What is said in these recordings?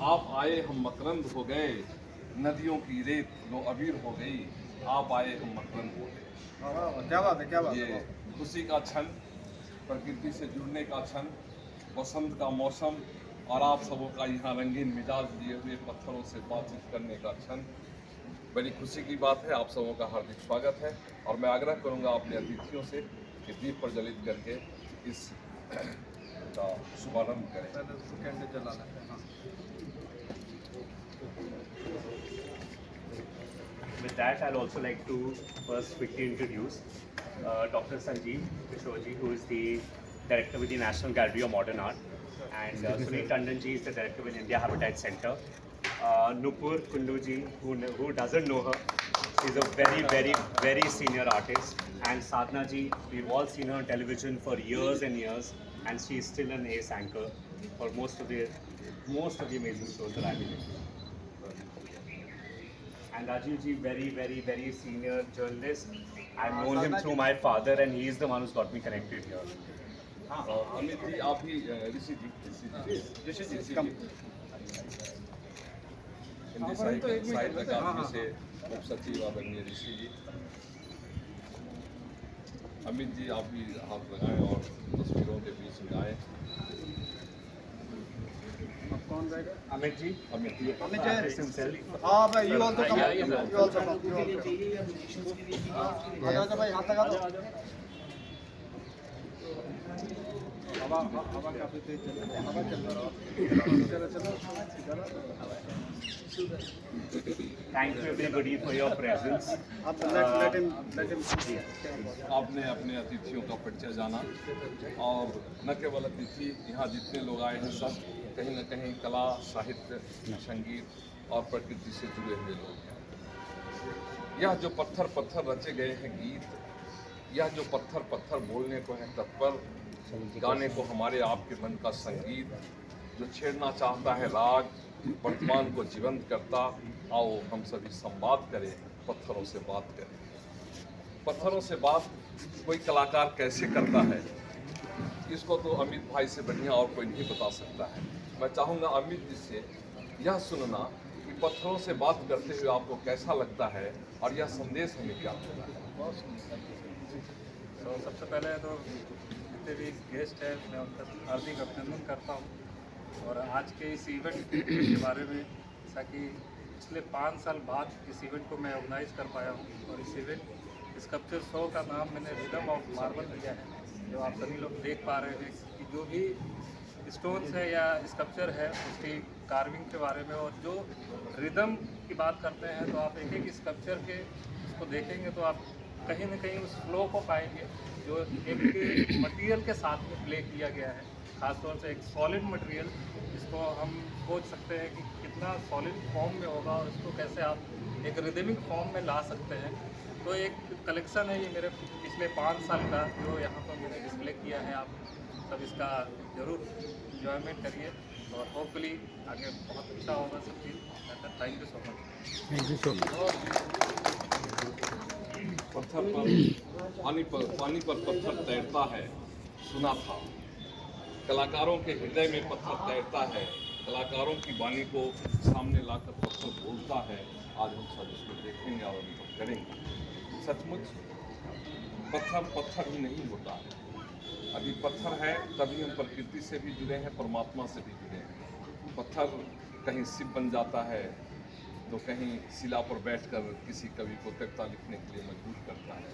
आप आए हम मकरंद हो गए, नदियों की रेत लो अबीर हो गई, आप आए हम मकरंद हो गए। क्या बात है, क्या बात ये है। खुशी का क्षण, प्रकृति से जुड़ने का क्षण, बसंत का मौसम और आप सबों का यहाँ रंगीन मिजाज लिए हुए पत्थरों से बातचीत करने का क्षण बड़ी खुशी की बात है। आप सबों का हार्दिक स्वागत है और मैं आग्रह करूंगा अपने अतिथियों से कि दीप प्रज्वलित करके इस का शुभारंभ करें। पहले उसको कैंडल जलाना है। हाँ। With that, I'll also like to first quickly introduce Dr. Sanjeev Kishorji, who is the director with the National Gallery of Modern Art, and Sunil Tandonji is the director with India Habitat Center. Nupur Kunduji, who doesn't know her, she's a very senior artist. And Sadhna ji, we've all seen her on television for years and years, and she is still an ace anchor for most of the amazing shows that I've been in. And Rajiv ji, very senior journalist. I've known him through my father, and he is the one who's got me connected here. Amit ji, आप ही ऋषि जी हिंदी साहित्य अकादमी से उप सचिव आदरणीय ऋषि जी। अमित जी, आप भी हाथ लगाएं और तस्वीरों के बीच में आए। कौन रहेगा? Amit ji, Amit artist himself. हाँ भाई, you also come. You also come. आजा भाई, हाथ लगा दो। हवा काफी तेज चल रही है। हवा चल रहा है। चलो। Thank you everybody for your presence. आप let him. आपने अपने अतिथियों का परिचय जाना और न केवल अतिथि, यहाँ जितने लोग आए हैं सब कहीं न कहीं कला, साहित्य, संगीत और प्रकृति से जुड़े हुए लोग हैं। यह जो पत्थर पत्थर रचे गए हैं गीत, यह जो पत्थर पत्थर बोलने को है तत्पर, गाने को हमारे आपके मन का संगीत, जो छेड़ना चाहता है राग, वर्तमान को जीवंत करता, आओ हम सभी संवाद करें, पत्थरों से बात करें। पत्थरों से बात कोई कलाकार कैसे करता है, इसको तो अमित भाई से बढ़िया और कोई नहीं बता सकता है। मैं चाहूँगा अमित जी से यह सुनना कि पत्थरों से बात करते हुए आपको कैसा लगता है और यह संदेश हमें क्या देता है। तो सबसे पहले तो जितने भी गेस्ट हैं मैं उनका हार्दिक अभिनंदन करता हूँ और आज के इस इवेंट के बारे में, जैसा कि पिछले 5 साल बाद इस इवेंट को मैं ऑर्गेनाइज कर पाया हूँ और इस इवेंट स्कल्पचर शो का नाम मैंने रिदम ऑफ मार्बल दिया है। जो आप सभी लोग देख पा रहे हैं कि जो भी स्टोन्स है या स्कल्पचर है उसकी कार्विंग के बारे में, और जो रिदम की बात करते हैं तो आप एक एक स्कल्पचर के उसको देखेंगे तो आप कहीं ना कहीं उस फ्लो को पाएंगे जो एक मटेरियल के साथ में प्ले किया गया है। खासतौर से एक सॉलिड मटेरियल, इसको हम सोच सकते हैं कि कितना सॉलिड फॉर्म में होगा और इसको कैसे आप एक रिदमिक फॉर्म में ला सकते हैं। तो एक कलेक्शन है ये मेरे पिछले 5 साल का, जो यहाँ पर मैंने डिस्प्ले किया है। आप सब इसका ज़रूर इंजॉयमेंट करिए और होपफुली आगे बहुत अच्छा होगा सब चीज़। Thank you so much. पत्थर पर पानी पर पत्थर तैरता है, सुना था। कलाकारों के हृदय में पत्थर तैरता है, कलाकारों की वाणी को सामने लाकर पत्थर बोलता है। आज हम सब इसको देखेंगे और अनुभव करेंगे। सचमुच पत्थर पत्थर ही नहीं होता है। अभी पत्थर है तभी हम प्रकृति से भी जुड़े हैं, परमात्मा से भी जुड़े हैं। पत्थर कहीं शिव बन जाता है तो कहीं शिला पर बैठकर किसी कवि को कविता लिखने के लिए मजबूर करता है।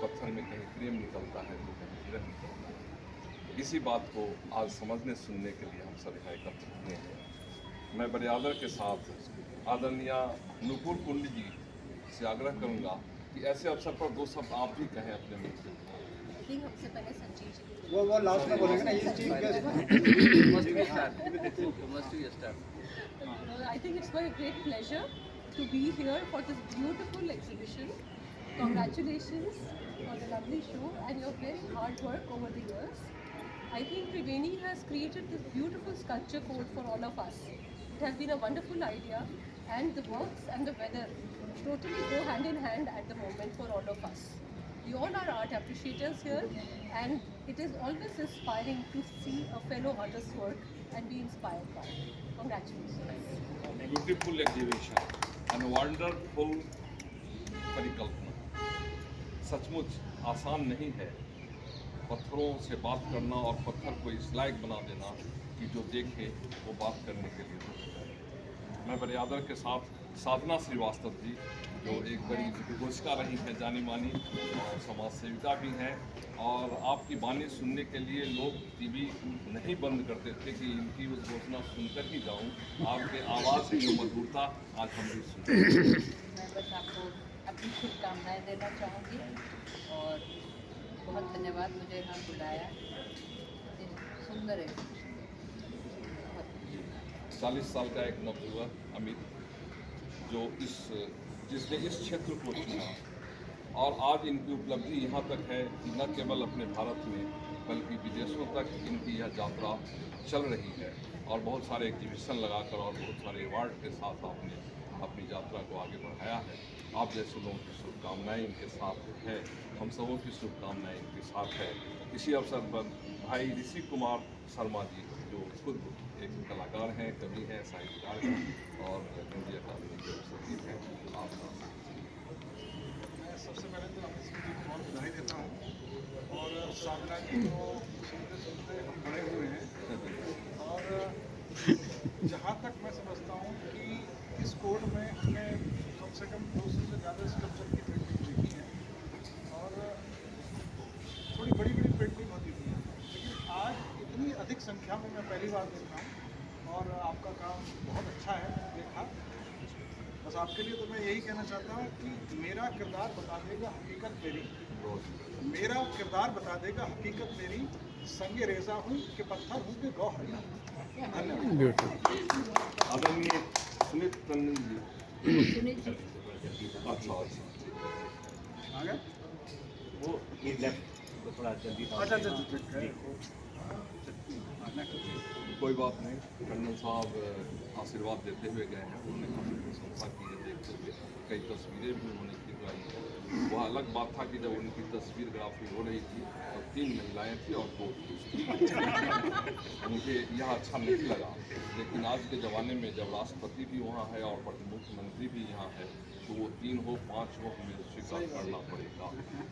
पत्थर में कहीं प्रेम निकलता है तो कहीं विरह निकलता है। इसी बात को आज समझने सुनने के लिए हम सब यहाँ एकत्र हुए हैं। मैं बड़े आदर के साथ आदरणीय नुपुर कुंड जी से आग्रह करूँगा कि ऐसे अवसर पर 2 शब्द आप भी कहें अपने मुख से। सबसे पहले संजीव जी वो लास्ट में बोलेंगे ना, ये चीज I think it's my great pleasure to be here for this beautiful exhibition. Congratulations for the lovely show and your very hard work over the years. I think Triveni has created this beautiful sculpture code for all of us. It has been a wonderful idea, and the works and the weather totally go hand in hand at the moment for all of us. We all are art appreciators here, and it is always inspiring to see a fellow artist's work and be inspired by it. Congratulations. Beautiful exhibition and wonderful परिकल्पना। सचमुच आसान नहीं है पत्थरों से बात करना और पत्थर को इस लायक बना देना कि जो देखे वो बात करने के लिए रुक जाए। मैं बड़े आदर के साथ साधना श्रीवास्तव जी, जो एक बड़ी विघोषिका रही हैं, जानी मानी और समाज सेविका भी हैं, और आपकी वाणी सुनने के लिए लोग टीवी नहीं बंद करते थे कि इनकी उद्घोषणा सुनकर ही जाऊं। आपके आवाज़ की जो मधुरता आज हम भी सुनते हैं। मैं बस आपको अपनी शुभकामनाएं देना चाहूँगी और बहुत धन्यवाद मुझे यहाँ बुलाया। ये सुंदर है। 40 साल का एक नवयुवक अमित, जो जिसने इस क्षेत्र को चुना, और आज इनकी उपलब्धि यहाँ तक है कि न केवल अपने भारत में बल्कि विदेशों तक इनकी यह यात्रा चल रही है, और बहुत सारे एग्जीबिशन लगाकर और बहुत सारे अवार्ड के साथ आपने अपनी यात्रा को आगे बढ़ाया है। आप जैसे लोगों की शुभकामनाएं इनके साथ है, हम सबों की शुभकामनाएं इनके साथ है। इसी अवसर पर भाई ऋषि कुमार शर्मा जी, जो खुद एक कलाकार हैं, कवि हैं, साहित्यकार हैं और हिंदी अकादमी के सचिव हैं, आपका मैं सबसे पहले तो अमित सिंह जी को बहुत बधाई देता हूँ, और साधना जी को सुनते सुनते हम बड़े हुए हैं। और जहाँ तक मैं समझता हूँ कि इस कोर्ट में हमने कम से कम 200 से ज़्यादा स्कल्पचर की पेंटिंग देखी है, और थोड़ी बड़ी बड़ी पेंटिंग होती थी, लेकिन आज इतनी अधिक संख्या में मैं पहली बार देख रहा हूँ, और आपका काम बहुत अच्छा है देखा। बस आपके लिए तो मैं यही कहना चाहता हूँ कि मेरा किरदार बता देगा हकीकत मेरी, मेरा किरदार बता देगा हकीकत मेरी, संगे रेजा हूँ कि पत्थर हूँ कि गौहर हूँ। धन्यवाद। आदरणीय सुमित टंडन जी। सुनील जी अच्छा अच्छा, आ गए? वो ये लेफ्ट तो थोड़ा जल्दी था। अच्छा अच्छा, कोई बात नहीं। टंडन साहब आशीर्वाद देते हुए गए हैं, उन्होंने काफ़ी प्रशंसा की है देखते हुए, कई तस्वीरें भी उन्होंने खिंचवाई हैं। वह अलग बात था कि जब उनकी तस्वीरग्राफी हो रही थी तो 3 महिलाएं थी और 2 पुरुष। मुझे यह अच्छा नहीं लगा, लेकिन आज के ज़माने में जब राष्ट्रपति भी वहाँ है और मुख्यमंत्री भी यहाँ है, तो वो 3 हो 5 हो हमें स्वीकार करना पड़ेगा।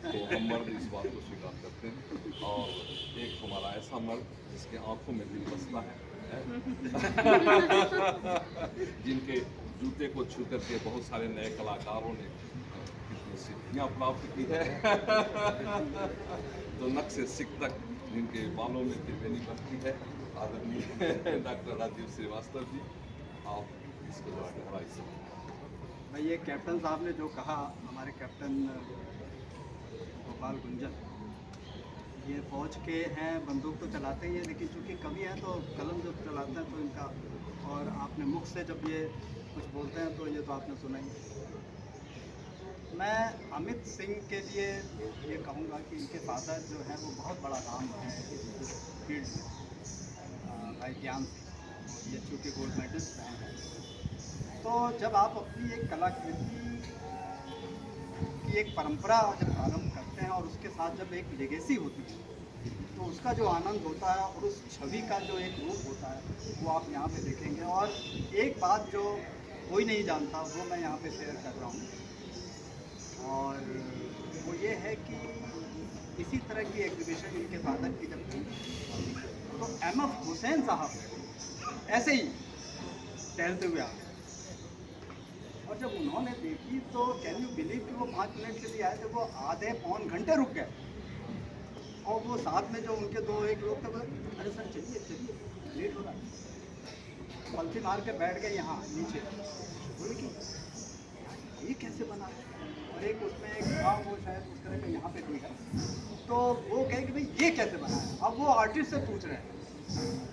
तो हम मर्द इस बात को स्वीकार करते हैं, और एक हमारा ऐसा मर्द जिसके आंखों में दिल बसता है जिनके जूते को छू करके बहुत सारे नए कलाकारों ने कितनी सिद्धियाँ प्राप्त की है तो नक से सिक तक जिनके बालों में त्रिवेणी बनती है, आदरणीय डॉक्टर राजीव श्रीवास्तव जी, आप इसको गहराई से। भाई ये कैप्टन साहब ने जो कहा, हमारे कैप्टन गोपाल गुंजन, ये फौज के हैं, बंदूक तो चलाते ही हैं, लेकिन चूँकि कवि हैं तो कलम जब चलाते हैं तो इनका, और आपने मुख से जब ये कुछ बोलते हैं तो ये तो आपने सुना ही। मैं अमित सिंह के लिए ये कहूँगा कि इनके फादर जो हैं वो बहुत बड़ा नाम है इस फील्ड में, भाई ज्ञान सिंह, ये चूँकि गोल्ड मेडलिस्ट रहे हैं। तो जब आप अपनी एक कलाकृति की एक परंपरा जब प्रारंभ करते हैं और उसके साथ जब एक लेगेसी होती है, तो उसका जो आनंद होता है और उस छवि का जो एक रूप होता है वो आप यहाँ पे देखेंगे। और एक बात जो कोई नहीं जानता वो मैं यहाँ पे शेयर कर रहा हूँ, और वो ये है कि इसी तरह की एग्जीबिशन इनके फादर की जब थी तो एम.एफ. हुसैन साहब ऐसे ही टहलते हुए आ गए, और जब उन्होंने देखी तो कैन यू बिलीव कि वो 5 मिनट के लिए आए थे, वो आधे पौन घंटे रुक गए, और वो साथ में जो उनके 2-1 लोग थे बोले अरे सर चलिए चलिए लेट हो रहा है, पलथी मार के बैठ गए यहाँ नीचे। बोले कि ये कैसे बना है, और एक उसमें एक गाँव वो शायद उस तरह का यहाँ पे कोई है, तो वो कहे कि भाई ये कैसे बना है। अब वो आर्टिस्ट से पूछ रहे हैं,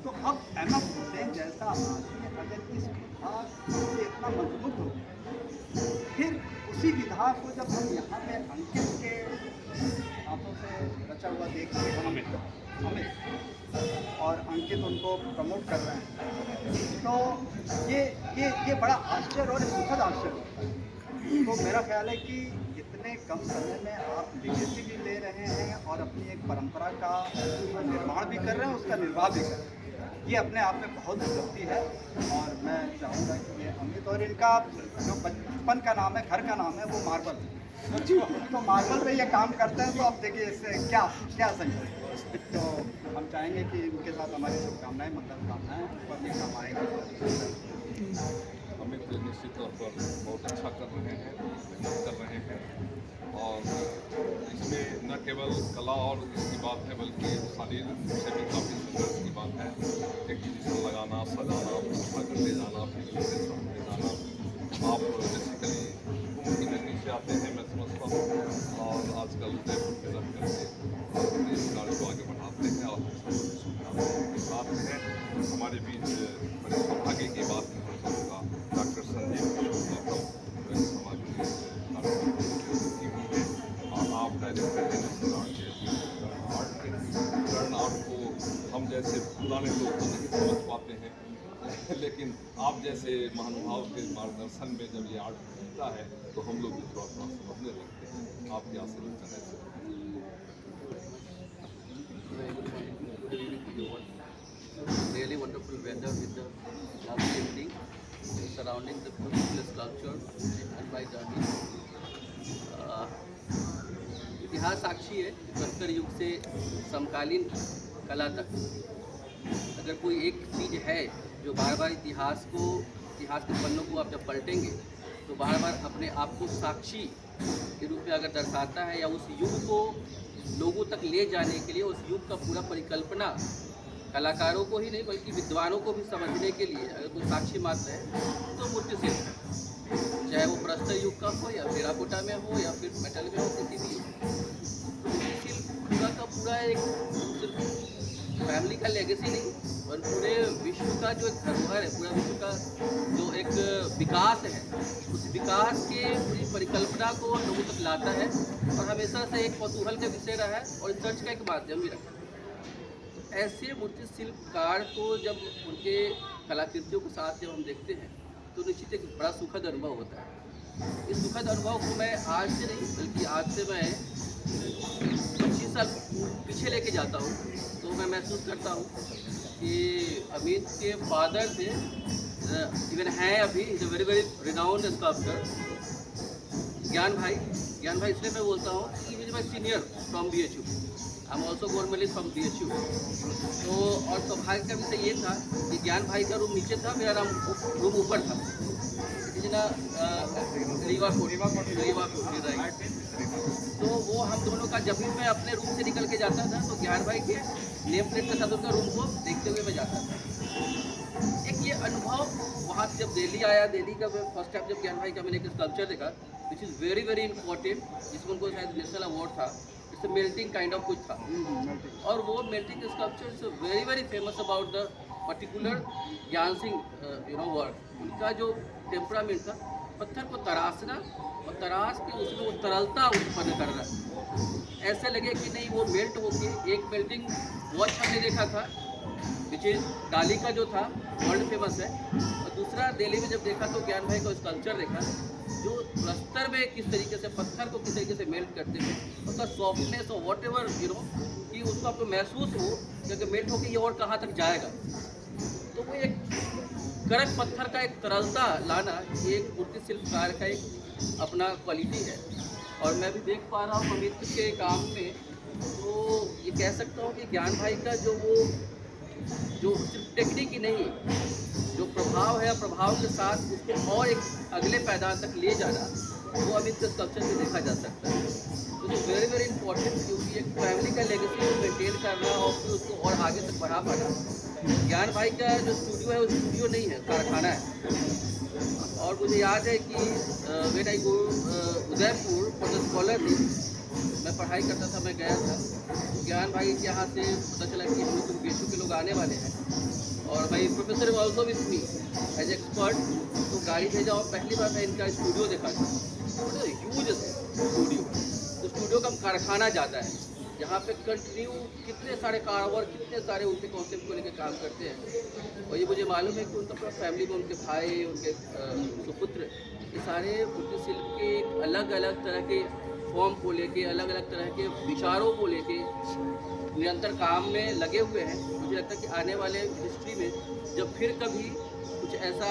तो अब एम.एफ. हुसैन जैसा आदमी अगर इस विधा से इतना मजबूत हो, फिर उसी विधा को जब हम यहाँ पे अंकित के हाथों से रचा हुआ देख रहे हैं, अमित और अंकित उनको प्रमोट कर रहे हैं, तो ये बड़ा आश्चर्य और सुखद आश्चर्य होता है। तो मेरा ख्याल है कि इतने कम समय में आप लिगेसी भी ले रहे हैं और अपनी एक परंपरा का निर्माण भी कर रहे हैं, उसका निर्वाह भी कर रहे हैं। ये अपने आप में बहुत उपलब्धि है। और मैं चाहूँगा कि ये अमित और इनका जो बचपन का नाम है, घर का नाम है, वो मार्बल। तो मार्बल पे ये काम करते हैं, तो अब देखिए इससे क्या क्या सही है। तो हम चाहेंगे कि इनके साथ हमारी शुभकामनाएं, मंगल कामनाएं और ये काम आएंगे। अमित निश्चित तौर पर बहुत अच्छा कर रहे हैं, मेहनत कर रहे हैं, और इसमें न केवल कला और इसकी बात है, बल्कि शारीरिक रूप से भी काफ़ी संघर्ष की बात है। एग्जीबिशन लगाना, सजाना, व्यवस्था कर ले जाना, फिर से सामने जाना। आप बेसिकली कुंभ की नगरी से आते हैं, मैं समझता हूँ, और आजकल उदयपुर में रह करके अपने इस कार्य को आगे बढ़ाते हैं, और हम सब साथ हैं। हमारे बीच बड़े सौभाग्य की बात है हम सबका डॉक्टर संजीव किशोर गौतम समाज की हुई है, और आप डायरेक्टर हैं आर्ट के। टर्न आउट को हम जैसे पुराने लोग तो नहीं समझ पाते हैं, लेकिन आप जैसे महानुभाव के मार्गदर्शन में जब ये आर्ट बनता है तो हम लोग भी थोड़ा थोड़ा समझने लगते हैं। आपके आशीर्वाद है। Really wonderful weather with the lovely evening surrounding the beautiful sculpture and by journey. इतिहास साक्षी है प्रस्तर युग से समकालीन कला तक। अगर कोई एक चीज़ है जो बार बार इतिहास के पन्नों को आप जब पलटेंगे तो बार बार अपने आप को साक्षी के रूप में अगर दर्शाता है, या उस युग को लोगों तक ले जाने के लिए उस युग का पूरा परिकल्पना कलाकारों को ही नहीं बल्कि विद्वानों को भी समझने के लिए अगर कोई साक्षी मात्र है तो मूर्ति शिल्प है। चाहे वो प्रस्तर युग का हो या टेराकोटा में हो या फिर मेटल में हो, किसी भी मूर्ति शिल्प पूरा का पूरा एक सिर्फ फैमिली का लेगेसी नहीं, और पूरे विश्व का जो एक धरोहर है, पूरा विश्व का जो एक विकास है, उस विकास के पूरी परिकल्पना को लोगों तक लाता है, और हमेशा से एक कौतूहल का विषय रहा है और रिसर्च का एक माध्यम भी रहा है। ऐसे मूर्ति शिल्पकार को जब उनके कलाकृतियों के साथ जब हम देखते हैं तो निश्चित एक बड़ा सुखद अनुभव होता है। इस सुखद अनुभव को मैं आज से नहीं बल्कि आज से मैं 25 साल पीछे लेके जाता हूँ, तो मैं महसूस करता हूँ कि अमित के फादर थे, इवन हैं अभी, is a very very renowned sculptor, ज्ञान भाई इसलिए मैं बोलता हूँ कि is my senior from BHU, I am also government from BHU। तो और सौभाग्य का विषय ये था कि ज्ञान भाई का रूम नीचे था, मेरा रूम ऊपर था। तो वो हम दोनों का जब भी मैं अपने रूम से निकल के जाता था तो ज्ञान भाई के नेम प्लेट के साथ उनका रूम को देखते हुए मैं जाता था। एक ये अनुभव वहाँ से जब दिल्ली आया, दिल्ली का फर्स्ट टाइम जब ज्ञान भाई का मैंने एक स्कल्पचर देखा which is very very important, जिसमें उनको शायद नेशनल अवार्ड था, इट्स मेल्टिंग काइंड ऑफ कुछ था, और वो melting sculpture is very very famous about the particular ज्ञान सिंह वर्क। उनका जो टेम्परामेंट था पत्थर को तराशना और तराश के उसमें वो तरलता उत्पन्न करना, ऐसे लगे कि नहीं वो मेल्ट होके एक मेल्टिंग वॉच हमने देखा था विच इज डाली का जो था वर्ल्ड फेमस है, और दूसरा दिल्ली में जब देखा तो ज्ञान भाई का स्कल्पचर देखा जो प्रस्तर में किस तरीके से पत्थर को किस तरीके से मेल्ट करते थे, उसका सॉफ्टनेस और वॉट एवर कि उसको आपको महसूस हो कि अगर मेल्ट होकर ये और कहाँ तक जाएगा। तो वो एक कड़क पत्थर का एक तरलता लाना ये एक मूर्ति शिल्पकार का एक अपना क्वालिटी है। और मैं भी देख पा रहा हूँ अमित के काम में, तो ये कह सकता हूँ कि ज्ञान भाई का जो सिर्फ टेक्निक ही नहीं, जो प्रभाव है, प्रभाव के साथ उसको और एक अगले पैदान तक ले जाना, वो अमित के स्कल्पचर में देखा जा सकता है। तो इट्स वेरी वेरी इंपॉर्टेंट, क्योंकि एक फैमिली का लेगेसी को मेंटेन करना और फिर उसको और आगे तक बढ़ा पाना। ज्ञान भाई का जो स्टूडियो है वो स्टूडियो नहीं है, कारखाना है। और मुझे याद है कि when I go Udaipur for the scholarship, मैं पढ़ाई करता था, मैं गया था, ज्ञान भाई के यहाँ से पता चला कि हम लोग BHU के लोग आने वाले हैं, और भाई professor also with me as expert, तो गाड़ी भेजा और पहली बार मैं इनका स्टूडियो देखा था। ह्यूज स्टूडियो, तो स्टूडियो का कारखाना ज़्यादा है, जहाँ पे कंटिन्यू कितने सारे कारोबार, कितने सारे उनके कॉन्सेप्ट को लेकर काम करते हैं। और ये मुझे मालूम है कि उनका पूरा फैमिली में उनके भाई, उनके सुपुत्र, ये सारे मूर्ति शिल्प के अलग अलग तरह के फॉर्म को लेके, अलग अलग तरह के विचारों को लेके निरंतर काम में लगे हुए हैं। मुझे लगता है कि आने वाले हिस्ट्री में जब फिर कभी कुछ ऐसा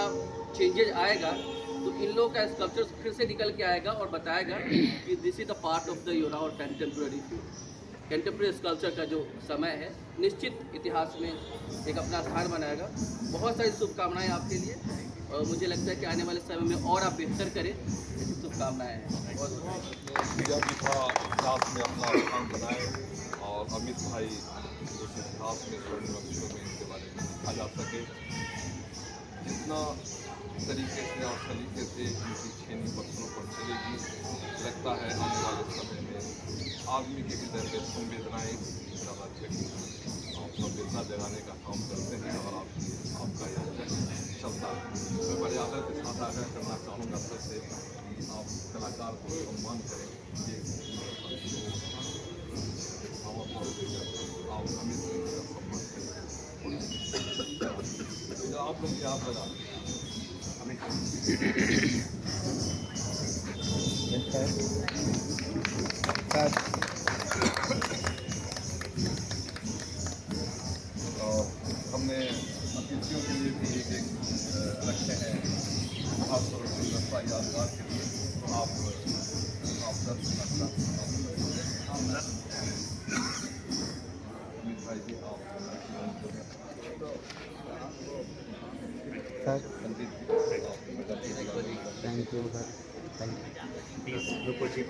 चेंजेज आएगा तो इन लोगों का स्कल्पचर फिर से निकल के आएगा और बताएगा कि this is the part of the your और कंटेम्प्रेरी कंटेम्प्रेरी स्कल्पचर का जो समय है निश्चित इतिहास में एक अपना स्थान बनाएगा। बहुत सारी शुभकामनाएं आपके लिए और मुझे लगता है कि आने वाले समय में और आप बेहतर करें, ऐसी शुभकामनाएं हैं। बहुत भी था इतिहास में अपना स्थान बनाए और अमित भाई उस इतिहास में स्वर्णिम अक्षरों में इनके बारे में लिखा जा सके। जितना तरीके से और सलीके से इनकी छेनी पत्थरों पर चलेगी, लगता है आने वाले समय में आदमी के हृदय में संवेदनाएँ ज़्यादा जगी और संवेदना जगाने का काम करते हैं और आपका यह चलता है। मैं बड़े आदर के साथ आग्रह करना चाहूँगा सबसे कि आप कलाकार को सम्मान करें। ये आप अमित का सम्मान करें। आप लोग क्या लगा हमने अतिथियों के लिए भी एक रखे हैं खास तौर पर सुंदरता यादगार के लिए। आप दर्द अमित भाई जी आप thank you sir, thank you. Please रुको जी।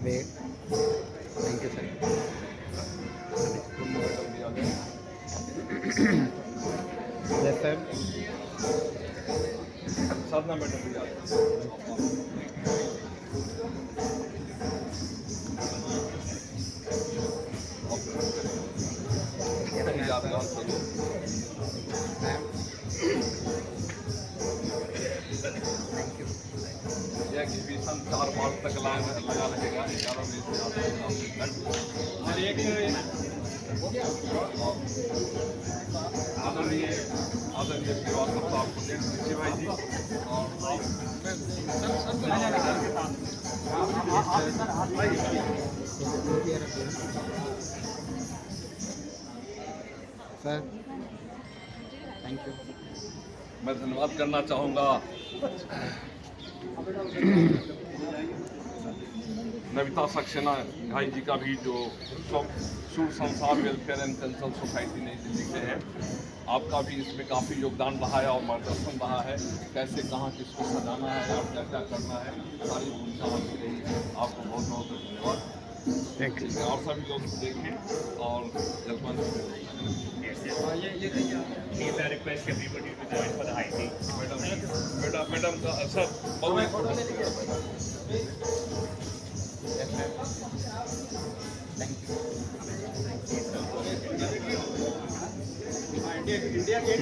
Wait, thank you sir. Yes sir. Sadhana madam भी आ यादगार करो। यह कि विषम 4 मार्च तक लगा रहेगा। 11 बजे से आदरणीय श्रीवास्तव साहब को देख लीजिए भाई जी। और सर थैंक यू। मैं धन्यवाद करना चाहूँगा नविता सक्सेना भाई जी का भी जो सूर संसार वेलफेयर एंड कंसल्ट सोसाइटी नई दिल्ली से है। आपका भी इसमें काफ़ी योगदान रहा है और मार्गदर्शन रहा है, कैसे कहाँ किसको सजाना है और क्या क्या करना है, सारी भूमिका आपकी रही है। आपको बहुत बहुत धन्यवाद। और सभी लोग देखें और जलमान request everybody to join for the high tea. Madam का सर बहुत इंडिया गेट